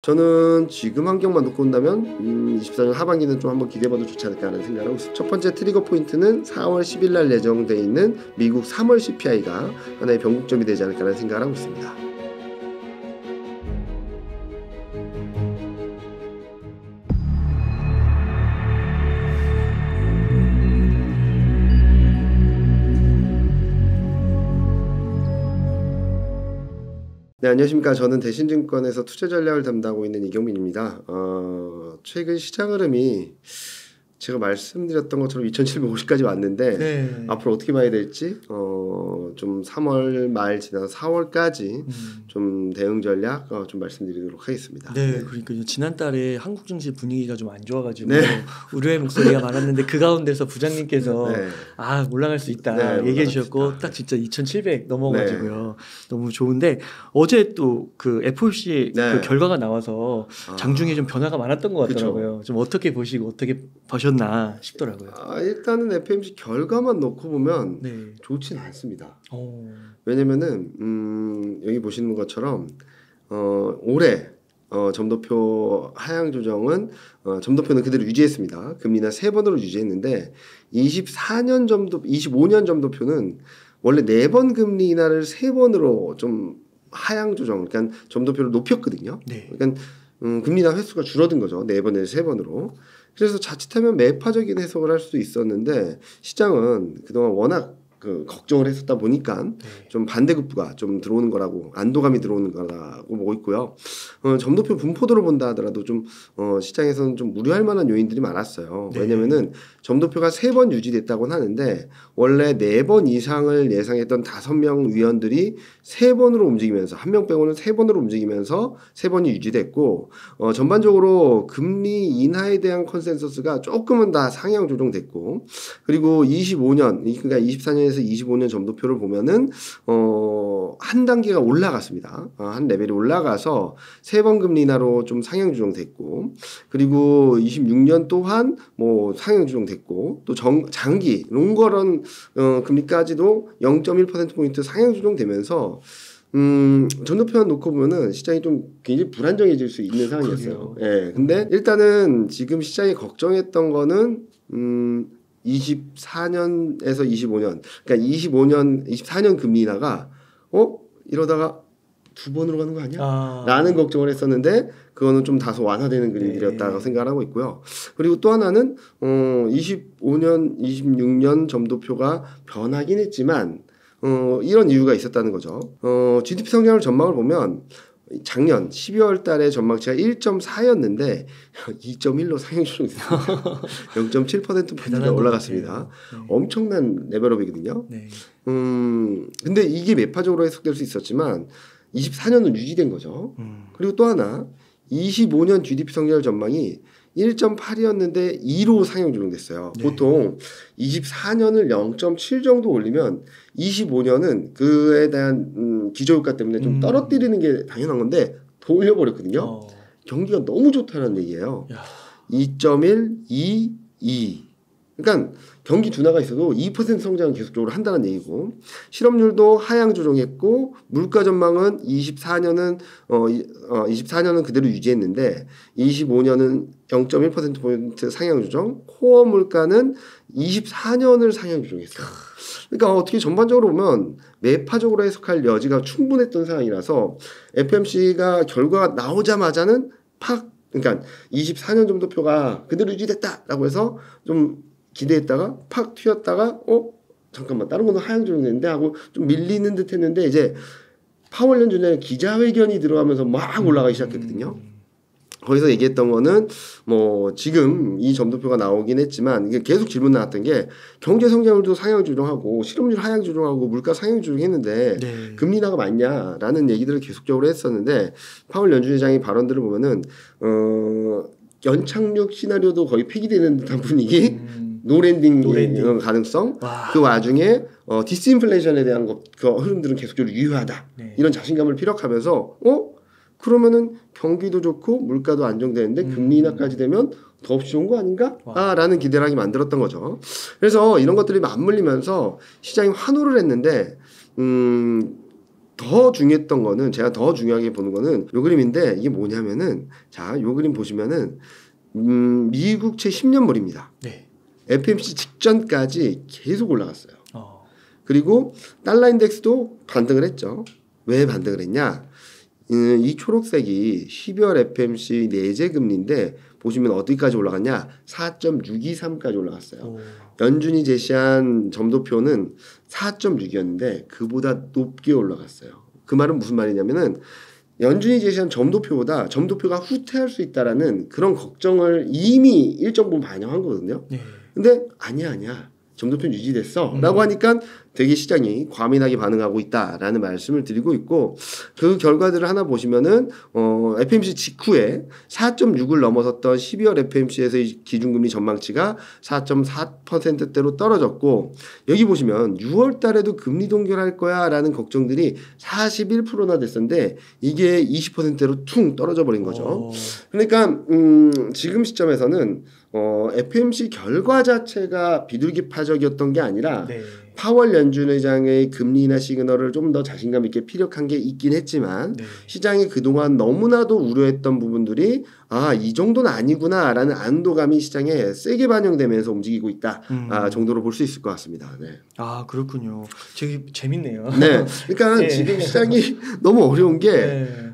저는 지금 환경만 놓고 본다면 24년 하반기는 좀 한번 기대해봐도 좋지 않을까 하는 생각을 하고 있습니다. 첫 번째 트리거 포인트는 4월 10일 날 예정되어 있는 미국 3월 CPI가 하나의 변곡점이 되지 않을까 하는 생각을 하고 있습니다. 네, 안녕하십니까. 저는 대신증권에서 투자 전략을 담당하고 있는 이경민입니다. 최근 시장 흐름이 제가 말씀드렸던 것처럼 2750까지 왔는데 네. 앞으로 어떻게 봐야 될지 좀 3월 말 지나서 4월까지 좀 대응 전략 좀 말씀드리도록 하겠습니다. 네, 그러니까 지난달에 한국 증시 분위기가 좀 안 좋아가지고 네. 우려의 목소리가 많았는데 그 가운데서 부장님께서 네. 올라갈 수 있다 네, 얘기해 올라갈 주셨고 수 있다. 딱 진짜 2,700 넘어가지고요. 너무 좋은데 어제 또 그 FOMC 네. 그 결과가 나와서 장중에 좀 변화가 많았던 것 같더라고요. 좀 어떻게 보시고 어떻게 보셨나 싶더라고요. 일단은 FOMC 결과만 놓고 보면 네. 좋지는 않습니다. 왜냐면은 여기 보시는 것처럼 올해 점도표 하향 조정은 점도표는 그대로 유지했습니다. 금리나 3번으로 유지했는데 25년 점도표는 원래 4번 금리 인하를 3번으로 좀 하향 조정, 그러니까 점도표를 높였거든요. 네. 그러니까 금리 인하 횟수가 줄어든 거죠. 4번에서 3번으로. 그래서 자칫하면 매파적인 해석을 할 수도 있었는데 시장은 그동안 워낙 걱정을 했었다 보니까 좀 반대급부가 좀 들어오는 거라고, 안도감이 들어오는 거라고 보고 있고요. 점도표 분포도를 본다 하더라도 좀 시장에서는 좀 우려할 만한 요인들이 많았어요. 네. 왜냐면은 점도표가 3번 유지됐다고는 하는데 원래 4번 이상을 예상했던 5명 위원들이 3번으로 움직이면서, 한 명 빼고는 3번으로 움직이면서 3번이 유지됐고 전반적으로 금리 인하에 대한 컨센서스가 조금은 다 상향 조정됐고, 그리고 25년, 그러니까 24년에서 25년 점도표를 보면은 한 단계가 올라갔습니다. 한 레벨이 올라가서 3번 금리 인하로 좀 상향 조정됐고, 그리고 26년 또한 뭐 상향 조정됐고, 또 장기 롱거런 금리까지도 0.1% 포인트 상향 조정되면서 점도표만 놓고 보면은 시장이 좀 굉장히 불안정해질 수 있는 상황이었어요. 예. 근데 일단은 지금 시장이 걱정했던 거는 24년에서 25년, 그러니까 24년 금리 인하가 이러다가 2번으로 가는 거 아니야? 라는 걱정을 했었는데 그거는 좀 다소 완화되는 그림들이었다고 생각을 하고 있고요. 그리고 또 하나는 25년, 26년 점도표가 변하긴 했지만 이런 이유가 있었다는 거죠. GDP 성장을 전망을 보면 작년 12월 달에 전망치가 1.4였는데 2.1로 상향 조정됐습니다. 0.7%포인트가 올라갔습니다. 네. 엄청난 레벨업이거든요. 네. 근데 이게 매파적으로 해석될 수 있었지만 24년은 유지된 거죠. 그리고 또 하나 25년 GDP 성장률 전망이 1.8이었는데 2로 상향 조정됐어요. 네. 보통 24년을 0.7 정도 올리면 25년은 그에 대한 기저효과 때문에 좀 떨어뜨리는 게 당연한 건데 더 올려버렸거든요. 경기가 너무 좋다는 얘기예요. 2.1, 2, 2. 그러니까 경기 둔화가 있어도 2% 성장을 계속적으로 한다는 얘기고, 실업률도 하향 조정했고, 물가 전망은 24년은 그대로 유지했는데 25년은 0.1%포인트 상향 조정, 코어 물가는 24년을 상향 조정했어요. 그러니까 어떻게 전반적으로 보면 매파적으로 해석할 여지가 충분했던 상황이라서 FOMC가 결과가 나오자마자는 그러니까 24년 점도표가 그대로 유지됐다라고 해서 좀 기대했다가 팍 튀었다가 잠깐만 다른 거는 하향 조정됐는데 하고 좀 밀리는 듯 했는데 이제 파월 연준의 기자회견이 들어가면서 막 올라가기 시작했거든요. 거기서 얘기했던 거는 뭐 지금 이 점도표가 나오긴 했지만 이게 계속 질문 나왔던 게 경제 성장률도 상향 조정하고 실업률 하향 조정하고 물가 상향 조정했는데 금리 인하가 맞냐라는 얘기들을 계속적으로 했었는데 파월 연준의장의 발언들을 보면은 연착륙 시나리오도 거의 폐기되는 듯한 분위기, 노랜딩 가능성, 그 와중에 디스인플레이션에 대한 그 흐름들은 계속적으로 유효하다. 이런 자신감을 피력하면서 그러면은 경기도 좋고 물가도 안정되는데 금리 인하까지 되면 더없이 좋은 거 아닌가? 라는 기대를 하게 만들었던 거죠. 그래서 이런 것들이 맞물리면서 시장이 환호를 했는데 더 중요했던 거는 제가 더 중요하게 보는 거는 요 그림인데 이게 뭐냐면은 자, 요 그림 보시면은 미국채 10년물입니다. 네. FMC 직전까지 계속 올라갔어요. 그리고 달러 인덱스도 반등을 했죠. 왜 반등을 했냐? 이 초록색이 12월 FMC 내재 금리인데 보시면 어디까지 올라갔냐? 4.623까지 올라갔어요. 연준이 제시한 점도표는 4.6이었는데 그보다 높게 올라갔어요. 그 말은 무슨 말이냐면은 연준이 제시한 점도표보다 점도표가 후퇴할 수 있다라는 그런 걱정을 이미 일정 부분 반영한 거거든요. 네. 근데 아니야. 점도표는 유지됐어. 라고 하니까 되게 시장이 과민하게 반응하고 있다라는 말씀을 드리고 있고 그 결과들을 하나 보시면은 FMC 직후에 4.6을 넘어섰던 12월 FMC에서의 기준금리 전망치가 4.4%대로 떨어졌고 여기 보시면 6월 달에도 금리 동결할 거야 라는 걱정들이 41%나 됐었는데 이게 20%로 퉁 떨어져 버린 거죠. 그러니까 지금 시점에서는 FMC 결과 자체가 비둘기파적이었던 게 아니라 네. 파월 연준 의장의 금리 인하 시그널을 좀 더 자신감 있게 피력한 게 있긴 했지만 네. 시장이 그동안 너무나도 우려했던 부분들이 이 정도는 아니구나라는 안도감이 시장에 세게 반영되면서 움직이고 있다 정도로 볼 수 있을 것 같습니다. 네. 아 그렇군요. 되게 재밌네요. 네, 그러니까 네. 지금 시장이 너무 어려운 게 네.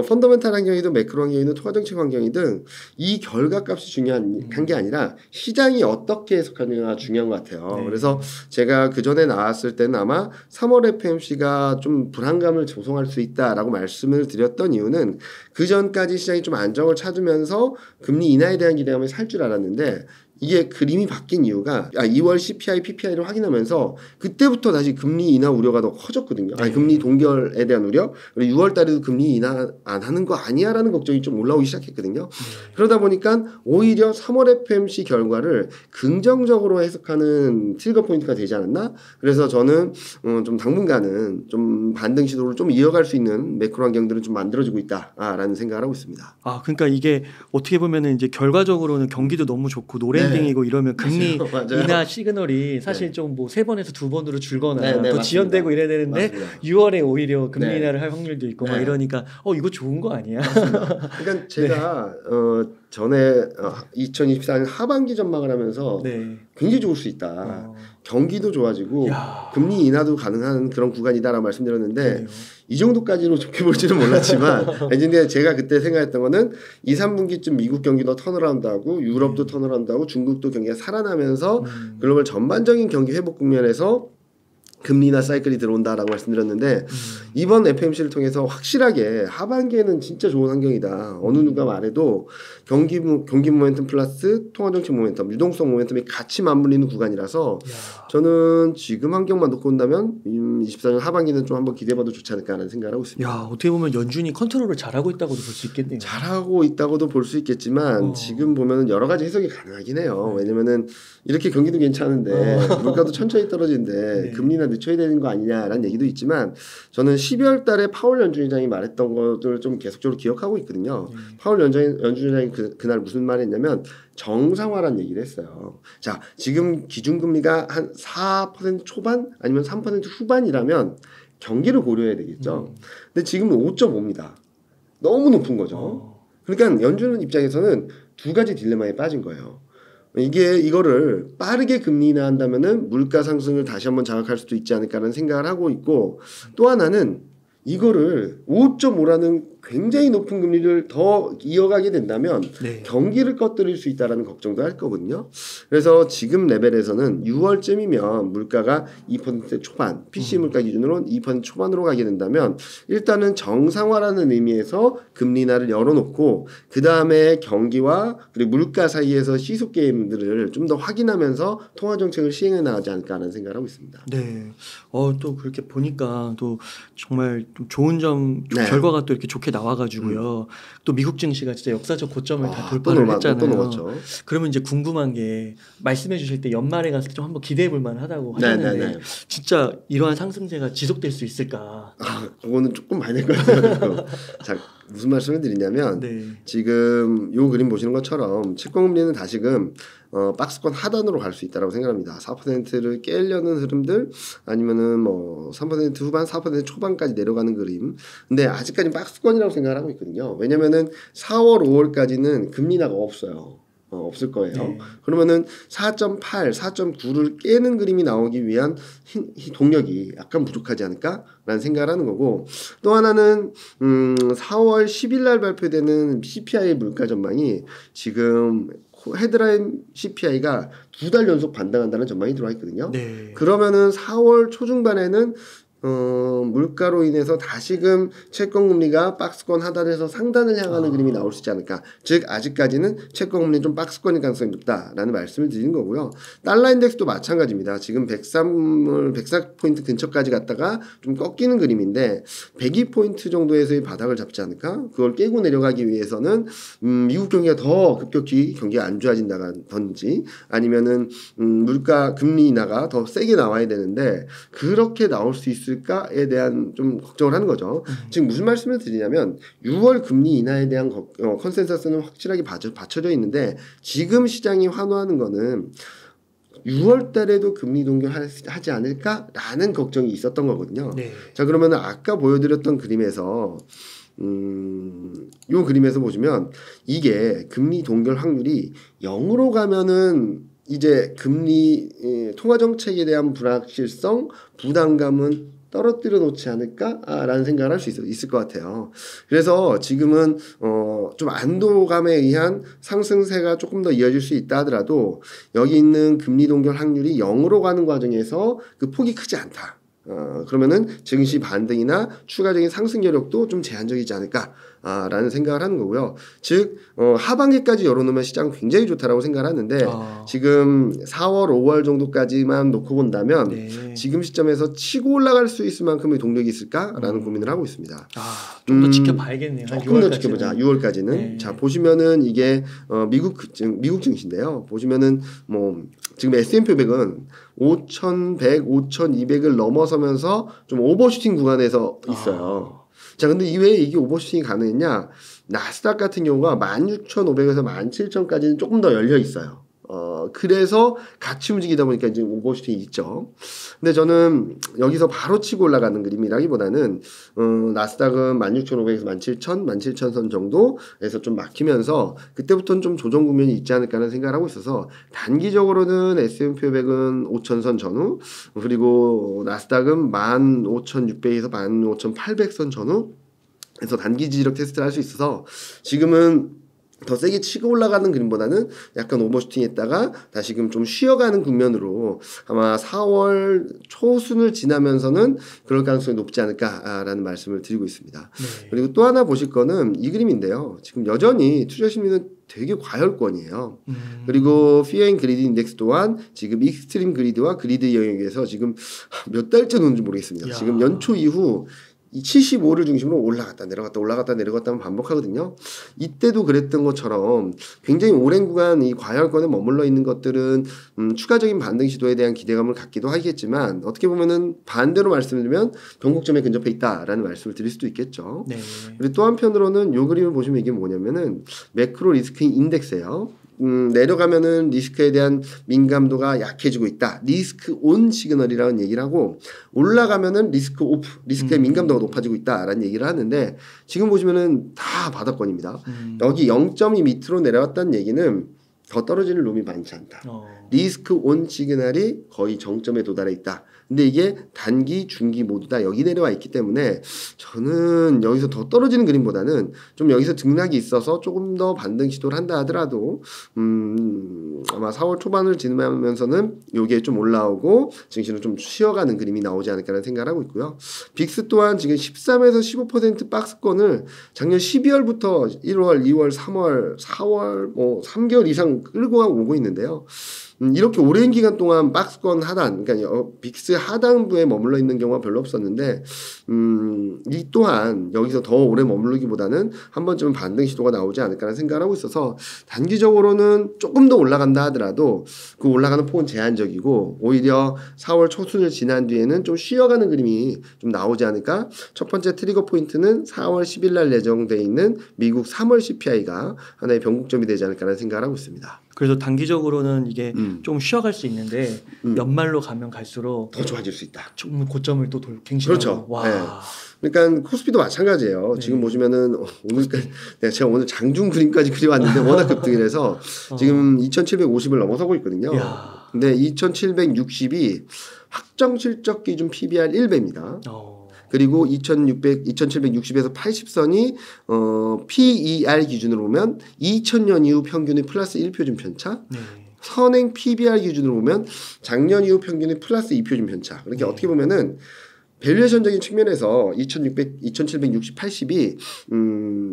펀더멘탈 환경이든 매크로 환경이든 통화정책 환경이든 이 결과값이 중요한 게 아니라 시장이 어떻게 해석하느냐가 중요한 것 같아요. 네. 그래서 제가 그 전에 나왔을 때는 아마 3월 FMC가 좀 불안감을 조성할 수 있다라고 말씀을 드렸던 이유는 그 전까지 시장이 좀 안정을 찾으면서 금리 인하에 대한 기대감이 살 줄 알았는데 이게 그림이 바뀐 이유가 2월 CPI, PPI를 확인하면서 그때부터 다시 금리 인하 우려가 더 커졌거든요. 아니, 금리 동결에 대한 우려. 그리고 6월 달에도 금리 인하 안 하는 거 아니야라는 걱정이 좀 올라오기 시작했거든요. 그러다 보니까 오히려 3월 FMC 결과를 긍정적으로 해석하는 트리거 포인트가 되지 않았나? 그래서 저는 좀 당분간은 좀 반등 시도를 좀 이어갈 수 있는 매크로 환경들은 좀 만들어지고 있다라는 생각을 하고 있습니다. 그러니까 이게 어떻게 보면은 이제 결과적으로는 경기도 너무 좋고 노랜딩이고 이러면 금리 맞아요. 인하 시그널이 사실 좀 뭐 3번에서 2번으로 줄거나 네, 더 맞습니다. 지연되고 이래야 되는데 맞습니다. 6월에 오히려 금리 네. 인하를 할 확률도 있고 막 네. 이러니까 이거 좋은 거 아니야? 그러니까 제가 전에 2024년 하반기 전망을 하면서 네. 굉장히 좋을 수 있다. 경기도 좋아지고 야. 금리 인하도 가능한 그런 구간이다라고 말씀드렸는데 그러네요. 이 정도까지로 좋게 볼지는 몰랐지만 근데 제가 그때 생각했던 거는 2, 3분기쯤 미국 경기도 턴어라운드하고 유럽도 턴어라운드하고 중국도 경기가 살아나면서 글로벌 전반적인 경기 회복 국면에서 금리 인하 사이클이 들어온다라고 말씀드렸는데 이번 FMC를 통해서 확실하게 하반기에는 진짜 좋은 환경이다. 어느 누가 말해도 경기 모멘텀 플러스 통화정책 모멘텀, 유동성 모멘텀이 같이 맞물리는 구간이라서 저는 지금 환경만 놓고 본다면 24년 하반기는 좀 한번 기대해봐도 좋지 않을까라는 생각을 하고 있습니다. 야, 어떻게 보면 연준이 컨트롤을 잘하고 있다고도 볼 수 있겠네요. 잘하고 있다고도 볼 수 있겠지만 지금 보면은 여러 가지 해석이 가능하긴 해요. 왜냐면은 이렇게 경기도 괜찮은데 물가도 천천히 떨어지는데 네. 금리나 늦춰야 되는 거 아니냐라는 얘기도 있지만 저는 12월 달에 파월 연준 의장이 말했던 것들을 좀 계속적으로 기억하고 있거든요. 파월 연준 의장이 그날 무슨 말을 했냐면 정상화라는 얘기를 했어요. 자, 지금 기준금리가 한 4% 초반 아니면 3% 후반이라면 경기를 고려해야 되겠죠. 근데 지금은 5.5입니다. 너무 높은 거죠. 그러니까 연준 입장에서는 두 가지 딜레마에 빠진 거예요. 이거를 빠르게 금리 인하한다면은 물가 상승을 다시 한번 자극할 수도 있지 않을까라는 생각을 하고 있고 또 하나는 이거를 5.5라는 굉장히 높은 금리를 더 이어가게 된다면 네. 경기를 꺼뜨릴 수 있다라는 걱정도 할 거거든요. 그래서 지금 레벨에서는 6월쯤이면 물가가 2% 초반, PC 물가 기준으로는 2% 초반으로 가게 된다면 일단은 정상화라는 의미에서 금리 인하를 열어놓고 그 다음에 경기와 그리고 물가 사이에서 시속 게임들을 좀 더 확인하면서 통화 정책을 시행해 나가지 않을까라는 생각을 하고 있습니다. 네. 또 그렇게 보니까 또 정말 좀 좋은 점 네. 결과가 또 이렇게 좋게 나와가지고요. 또 미국 증시가 진짜 역사적 고점을 다 또 돌파를 했잖아요. 또 넘었죠. 그러면 이제 궁금한 게 말씀해주실 때 연말에 갔을 때 좀 한번 기대해볼 만하다고 하셨는데 네네네. 진짜 이러한 상승세가 지속될 수 있을까? 그거는 조금 봐야 될 것 같아요. 자, 무슨 말씀을 드리냐면 네. 지금 요 그림 보시는 것처럼 채권금리는 다시금 박스권 하단으로 갈 수 있다고 생각합니다. 4%를 깨려는 흐름들 아니면은 뭐 3% 후반, 4% 초반까지 내려가는 그림. 근데 아직까지 박스권이라고 생각을 하고 있거든요. 왜냐면은 4월, 5월까지는 금리 인하가 없어요. 없을 거예요. 네. 그러면은 4.8, 4.9를 깨는 그림이 나오기 위한 동력이 약간 부족하지 않을까라는 생각을 하는 거고 또 하나는 4월 10일 날 발표되는 CPI 물가 전망이 지금 헤드라인 CPI가 2달 연속 반등한다는 전망이 들어와 있거든요. 네. 그러면은 4월 초중반에는 물가로 인해서 다시금 채권금리가 박스권 하단에서 상단을 향하는 그림이 나올 수 있지 않을까. 즉 아직까지는 채권금리 좀 박스권일 가능성이 높다라는 말씀을 드리는 거고요. 달러 인덱스도 마찬가지입니다. 지금 104포인트 근처까지 갔다가 좀 꺾이는 그림인데 102포인트 정도에서의 바닥을 잡지 않을까. 그걸 깨고 내려가기 위해서는 미국 경기가 더 급격히 경기가 안 좋아진다든지 아니면은 물가 금리 인하가 더 세게 나와야 되는데 그렇게 나올 수 있을까에 대한 좀 걱정을 하는 거죠. 지금 무슨 말씀을 드리냐면 6월 금리 인하에 대한 컨센서스는 확실하게 받쳐져 있는데 지금 시장이 환호하는 거는 6월 달에도 금리 동결하지 않을까라는 걱정이 있었던 거거든요. 네. 자, 그러면 아까 보여드렸던 그림에서 요 그림에서 보시면 이게 금리 동결 확률이 0으로 가면은 이제 금리 통화 정책에 대한 불확실성, 부담감은 떨어뜨려 놓지 않을까라는 생각을 할 수 있을 것 같아요. 그래서 지금은 좀 안도감에 의한 상승세가 조금 더 이어질 수 있다 하더라도 여기 있는 금리 동결 확률이 0으로 가는 과정에서 그 폭이 크지 않다. 그러면은 증시 반등이나 추가적인 상승 여력도 좀 제한적이지 않을까라는 생각을 하는 거고요. 즉 하반기까지 열어놓으면 시장은 굉장히 좋다라고 생각을 하는데 지금 4월, 5월 정도까지만 놓고 본다면 네. 지금 시점에서 치고 올라갈 수 있을 만큼의 동력이 있을까라는 고민을 하고 있습니다. 좀 더 지켜봐야겠네요. 조금 더 지켜보자. 6월까지는. 네. 자, 보시면은 이게 미국 증시인데요. 보시면은 뭐 지금 S&P 500은 5,100, 5,200을 넘어서면서 좀 오버슈팅 구간에서 있어요. 자, 근데 이외에 이게 오버슈팅이 가능했냐? 나스닥 같은 경우가 16,500에서 17,000까지는 조금 더 열려 있어요. 그래서 같이 움직이다 보니까 이제 오버슈팅이 있죠. 근데 저는 여기서 바로 치고 올라가는 그림이라기보다는 나스닥은 16,500에서 17,000, 17,000선 정도에서 좀 막히면서 그때부터는 좀 조정 국면이 있지 않을까라는 생각을 하고 있어서 단기적으로는 S&P 500은 5,000선 전후 그리고 나스닥은 15,600에서 15,800선 전후에서 단기 지지력 테스트를 할 수 있어서 지금은 더 세게 치고 올라가는 그림보다는 약간 오버슈팅 했다가 다시금 좀 쉬어가는 국면으로 아마 4월 초순을 지나면서는 그럴 가능성이 높지 않을까라는 말씀을 드리고 있습니다. 네. 그리고 또 하나 보실 거는 이 그림인데요. 지금 여전히 투자 심리는 되게 과열권이에요. 그리고 피어 앤 그리드 인덱스 또한 지금 익스트림 그리드와 그리드 영역에서 지금 몇 달째 노는지 모르겠습니다. 지금 연초 이후 이 75를 중심으로 올라갔다 내려갔다 올라갔다 내려갔다 반복하거든요. 이때도 그랬던 것처럼 굉장히 오랜 구간 이 과열권에 머물러 있는 것들은 추가적인 반등 시도에 대한 기대감을 갖기도 하겠지만 어떻게 보면은 반대로 말씀드리면 변곡점에 근접해 있다라는 말씀을 드릴 수도 있겠죠. 네. 그리고 또 한편으로는 이 그림을 보시면 이게 뭐냐면은 매크로 리스크 인덱스예요. 내려가면은 리스크에 대한 민감도가 약해지고 있다. 리스크 온 시그널이라는 얘기를 하고 올라가면은 리스크 오프, 리스크의 민감도가 높아지고 있다라는 얘기를 하는데 지금 보시면은 다 바닥권입니다. 여기 0.2 밑으로 내려왔다는 얘기는 더 떨어지는 룸이 많지 않다. 리스크 온 시그널이 거의 정점에 도달해 있다. 근데 이게 단기, 중기 모두 다 여기 내려와 있기 때문에 저는 여기서 더 떨어지는 그림보다는 좀 여기서 등락이 있어서 조금 더 반등 시도를 한다 하더라도 아마 4월 초반을 지나면서는 요게 좀 올라오고 증시는 좀 쉬어가는 그림이 나오지 않을까라는 생각을 하고 있고요. 빅스 또한 지금 13에서 15% 박스권을 작년 12월부터 1월, 2월, 3월, 4월 뭐 3개월 이상 끌고 오고 있는데요. 이렇게 오랜 기간 동안 박스권 하단, 그러니까 빅스 하단부에 머물러 있는 경우가 별로 없었는데, 이 또한 여기서 더 오래 머무르기보다는 한 번쯤은 반등 시도가 나오지 않을까라는 생각을 하고 있어서 단기적으로는 조금 더 올라간다 하더라도 그 올라가는 폭은 제한적이고 오히려 4월 초순을 지난 뒤에는 좀 쉬어가는 그림이 좀 나오지 않을까. 첫 번째 트리거 포인트는 4월 10일 날 예정돼 있는 미국 3월 CPI가 하나의 변곡점이 되지 않을까라는 생각을 하고 있습니다. 그래서 단기적으로는 이게 좀 쉬어갈 수 있는데 연말로 가면 갈수록 더 좋아질 수 있다. 좀 고점을 또 갱신하고. 그렇죠. 와. 네. 그러니까 코스피도 마찬가지예요. 네. 지금 보시면은 오늘까지 제가 오늘 장중 그림까지 그려왔는데 워낙 급등을 해서 지금 2,750을 넘어서고 있거든요. 야. 근데 2,760이 확정 실적 기준 PBR 1배입니다. 그리고 2,760에서 80선이 PER 기준으로 보면 2000년 이후 평균의 플러스 1표준 편차. 네. 선행 PBR 기준으로 보면 작년 이후 평균의 플러스 2표준 편차. 그러니까 네. 어떻게 보면은 밸류에이션적인 측면에서 2,760, 80이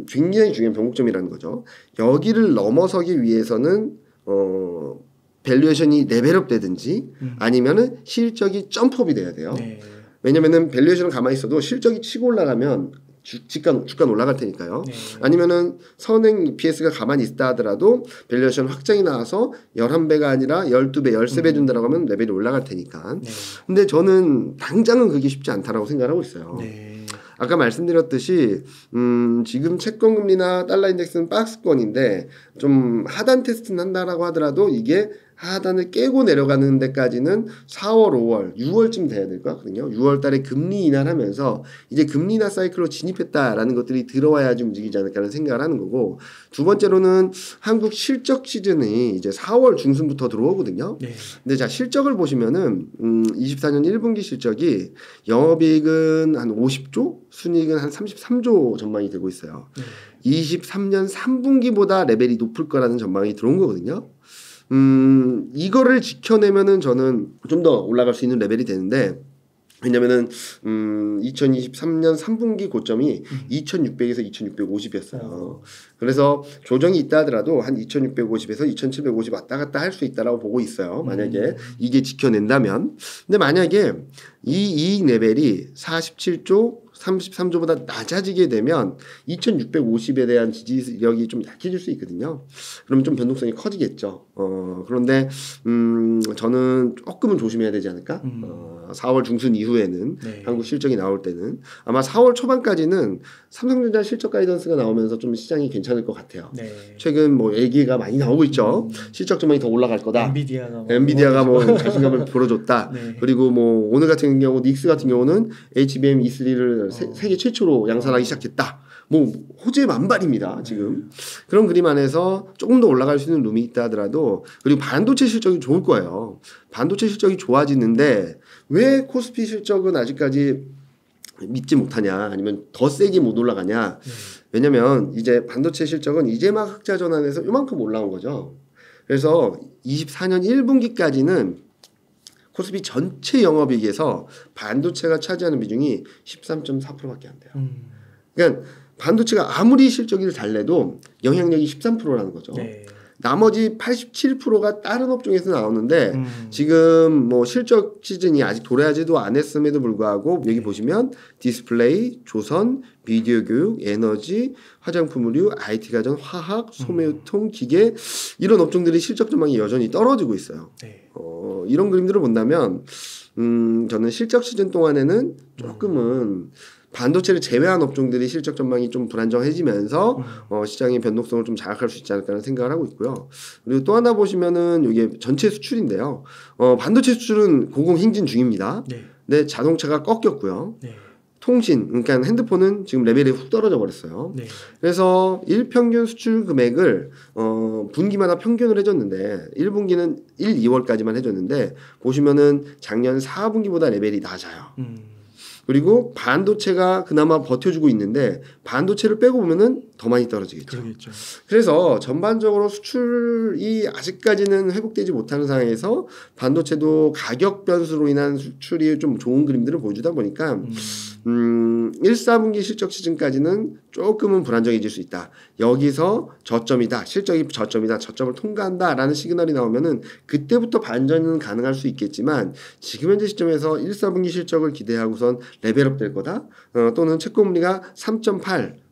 굉장히 중요한 변곡점이라는 거죠. 여기를 넘어서기 위해서는 밸류에이션이 레벨업 되든지 아니면은 실적이 점프업이 돼야 돼요. 네. 왜냐면은 밸류에이션은 가만히 있어도 실적이 치고 올라가면 주가 올라갈 테니까요. 네. 아니면은 선행 EPS가 가만히 있다 하더라도 밸류에이션 확장이 나와서 11배가 아니라 12배, 13배 준다라고 하면 레벨이 올라갈 테니까. 네. 근데 저는 당장은 그게 쉽지 않다라고 생각을 하고 있어요. 네. 아까 말씀드렸듯이 지금 채권금리나 달러 인덱스는 박스권인데 좀 하단 테스트는 한다라고 하더라도 이게 하단을 깨고 내려가는 데까지는 4월, 5월, 6월쯤 돼야 될 것 같거든요. 6월 달에 금리 인하하면서 이제 금리 인하 사이클로 진입했다라는 것들이 들어와야지 움직이지 않을까라는 생각을 하는 거고, 두 번째로는 한국 실적 시즌이 이제 4월 중순부터 들어오거든요. 네. 근데 자, 실적을 보시면은 24년 1분기 실적이 영업이익은 한 50조, 순이익은 한 33조 전망이 되고 있어요. 23년 3분기보다 레벨이 높을 거라는 전망이 들어온 거거든요. 이거를 지켜내면은 저는 좀 더 올라갈 수 있는 레벨이 되는데, 왜냐면은 2023년 3분기 고점이 2,600에서 2,650이었어요. 그래서 조정이 있다 하더라도 한 2,650에서 2,750 왔다 갔다 할 수 있다라고 보고 있어요. 만약에 이게 지켜낸다면. 근데 만약에 이 이익 레벨이 47조 33조보다 낮아지게 되면 2,650에 대한 지지력이 좀 약해질 수 있거든요. 그러면 좀 변동성이 커지겠죠. 그런데 저는 조금은 조심해야 되지 않을까? 4월 중순 이후에는 네. 한국 실적이 나올 때는 아마 4월 초반까지는 삼성전자 실적 가이던스가 나오면서 좀 시장이 괜찮을 것 같아요. 네. 최근 뭐 얘기가 많이 나오고 있죠. 실적 전망이 더 올라갈 거다. 엔비디아가 뭐 자신감을 불어줬다. 네. 그리고 뭐 오늘 같은 경우 닉스 같은 경우는 HBM E3를 세계 최초로 양산하기 시작했다. 뭐 호재 만발입니다. 지금. 그런 그림 안에서 조금 더 올라갈 수 있는 룸이 있다 하더라도, 그리고 반도체 실적이 좋을 거예요. 반도체 실적이 좋아지는데 왜 코스피 실적은 아직까지 믿지 못하냐, 아니면 더 세게 못 올라가냐. 왜냐면 이제 반도체 실적은 이제 막 흑자 전환해서 요만큼 올라온 거죠. 그래서 24년 1분기까지는 코스피 전체 영업이익에서 반도체가 차지하는 비중이 13.4%밖에 안 돼요. 그러니까 반도체가 아무리 실적이 잘 내도 영향력이 13%라는 거죠. 네. 나머지 87%가 다른 업종에서 나오는데 지금 뭐 실적 시즌이 아직 돌아야지도 안 했음에도 불구하고 여기 보시면 디스플레이, 조선, 비디오 교육, 에너지, 화장품 의류, IT 가전, 화학, 소매유통, 기계, 이런 업종들이 실적 전망이 여전히 떨어지고 있어요. 네. 이런 그림들을 본다면 저는 실적 시즌 동안에는 조금은 반도체를 제외한 업종들이 실적 전망이 좀 불안정해지면서 시장의 변동성을 좀 자극할 수 있지 않을까 하는 생각을 하고 있고요. 그리고 또 하나 보시면은 이게 전체 수출인데요. 반도체 수출은 고공행진 중입니다. 네. 근데 자동차가 꺾였고요. 네. 통신, 그러니까 핸드폰은 지금 레벨이 훅 떨어져 버렸어요. 네. 그래서 일평균 수출 금액을 분기마다 평균을 해줬는데 1분기는 1, 2월까지만 해줬는데 보시면은 작년 4분기보다 레벨이 낮아요. 그리고 반도체가 그나마 버텨주고 있는데 반도체를 빼고 보면은 더 많이 떨어지겠죠. 그러겠죠. 그래서 전반적으로 수출이 아직까지는 회복되지 못하는 상황에서 반도체도 가격 변수로 인한 수출이 좀 좋은 그림들을 보여주다 보니까 1, 4분기 실적 시즌까지는 조금은 불안정해질 수 있다. 여기서 저점이다. 실적이 저점이다. 저점을 통과한다라는 시그널이 나오면은 그때부터 반전은 가능할 수 있겠지만 지금 현재 시점에서 1, 4분기 실적을 기대하고선 레벨업 될 거다. 또는 채권금리가 3.8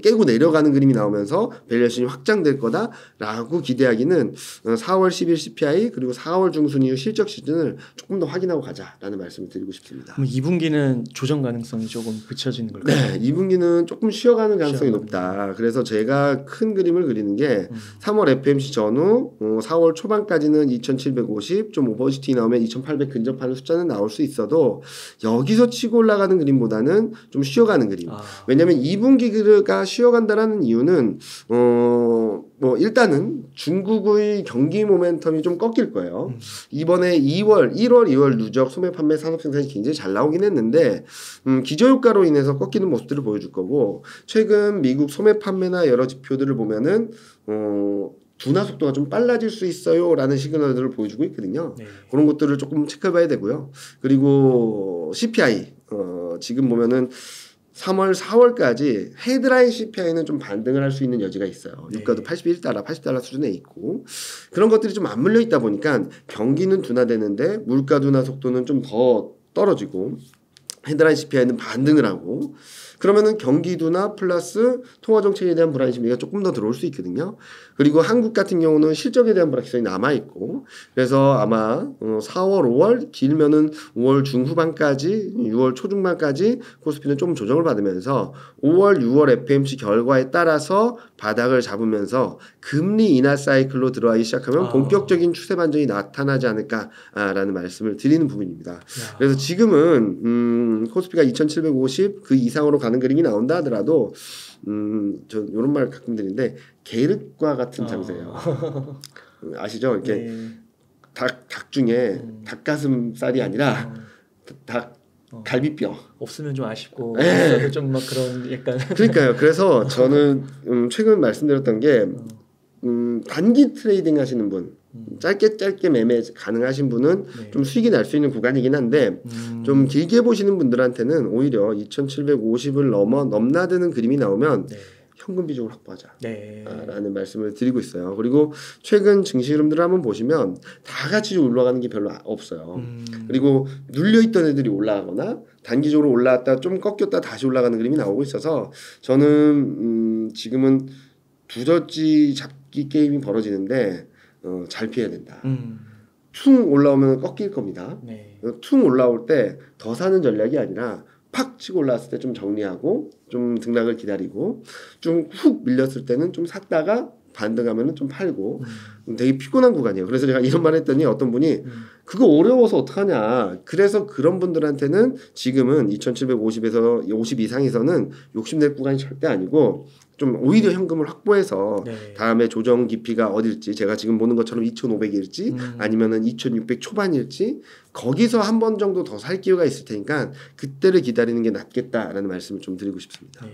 깨고 내려가는 그림이 나오면서 밸류에이션이 확장될 거다라고 기대하기는 4월 10일 CPI 그리고 4월 중순 이후 실적 시즌을 조금 더 확인하고 가자라는 말씀을 드리고 싶습니다. 그럼 2분기는 조정 가능성이 조금 그쳐지는 걸까요? 네, 2분기는 조금 쉬어가는 가능성이 높다. 그래서 제가 큰 그림을 그리는 게 3월 FMC 전후 4월 초반까지는 2,750, 좀 오버시티 나오면 2,800 근접하는 숫자는 나올 수 있어도 여기서 치고 올라가는 그림보다는 좀 쉬어가는 그림. 왜냐하면 2분기가 쉬어간다라는 이유는 뭐 일단은 중국의 경기 모멘텀이 좀 꺾일 거예요. 이번에 1월, 2월 누적 소매 판매 산업 생산이 굉장히 잘 나오긴 했는데 기저효과로 인해서 꺾이는 모습들을 보여줄 거고 최근 미국 소매 판매나 여러 지표들을 보면은 둔화 속도가 좀 빨라질 수 있어요라는 시그널들을 보여주고 있거든요. 네. 그런 것들을 조금 체크해봐야 되고요. 그리고 CPI 지금 보면은 3월, 4월까지 헤드라인 CPI는 좀 반등을 할 수 있는 여지가 있어요. 유가도 81달러, 80달러 수준에 있고 그런 것들이 좀 안 물려 있다 보니까 경기는 둔화되는데 물가 둔화 속도는 좀 더 떨어지고 헤드라인 CPI는 반등을 하고 그러면은 경기 둔화 플러스 통화 정책에 대한 불안 심리가 조금 더 들어올 수 있거든요. 그리고 한국 같은 경우는 실적에 대한 불확실성이 남아 있고 그래서 아마 4월, 5월 길면은 5월 중후반까지 6월 초중반까지 코스피는 좀 조정을 받으면서 5월, 6월 FMC 결과에 따라서 바닥을 잡으면서 금리 인하 사이클로 들어가기 시작하면 본격적인 추세 반전이 나타나지 않을까라는 말씀을 드리는 부분입니다. 그래서 지금은 코스피가 2,750 그 이상으로 가는 그림이 나온다 하더라도 저 이런 말 가끔 드리는데 게륵과 같은 장세예요. 아시죠? 이렇게 네. 닭 중에 닭가슴살이 아니라 닭 갈비뼈 없으면 좀 아쉽고 네. 좀 막 그런 약간 그러니까요. 그래서 저는 최근 말씀드렸던 게 단기 트레이딩 하시는 분 짧게 매매 가능하신 분은 좀 수익이 날 수 있는 구간이긴 한데 좀 길게 보시는 분들한테는 오히려 2,750을 넘나드는 그림이 나오면 현금 비중을 확보하자라는 말씀을 드리고 있어요. 그리고 최근 증시 흐름들을 한번 보시면 다 같이 올라가는 게 별로 없어요. 그리고 눌려있던 애들이 올라가거나 단기적으로 올라왔다 좀 꺾였다 다시 올라가는 그림이 나오고 있어서 저는 지금은 두더지 잡기 게임이 벌어지는데 잘 피해야 된다. 퉁 올라오면 꺾일 겁니다. 퉁 올라올 때 더 사는 전략이 아니라 팍 치고 올라왔을 때 좀 정리하고 좀 등락을 기다리고 좀 훅 밀렸을 때는 좀 샀다가 반등하면은 좀 팔고 되게 피곤한 구간이에요. 그래서 제가 이런 말 했더니 어떤 분이 그거 어려워서 어떡하냐. 그래서 그런 분들한테는 지금은 2,750에서 50 이상에서는 욕심낼 구간이 절대 아니고 좀 오히려 현금을 확보해서 다음에 조정 깊이가 어딜지 제가 지금 보는 것처럼 2,500일지 아니면은 2,600 초반일지 거기서 한 번 정도 더 살 기회가 있을 테니까 그때를 기다리는 게 낫겠다라는 말씀을 좀 드리고 싶습니다.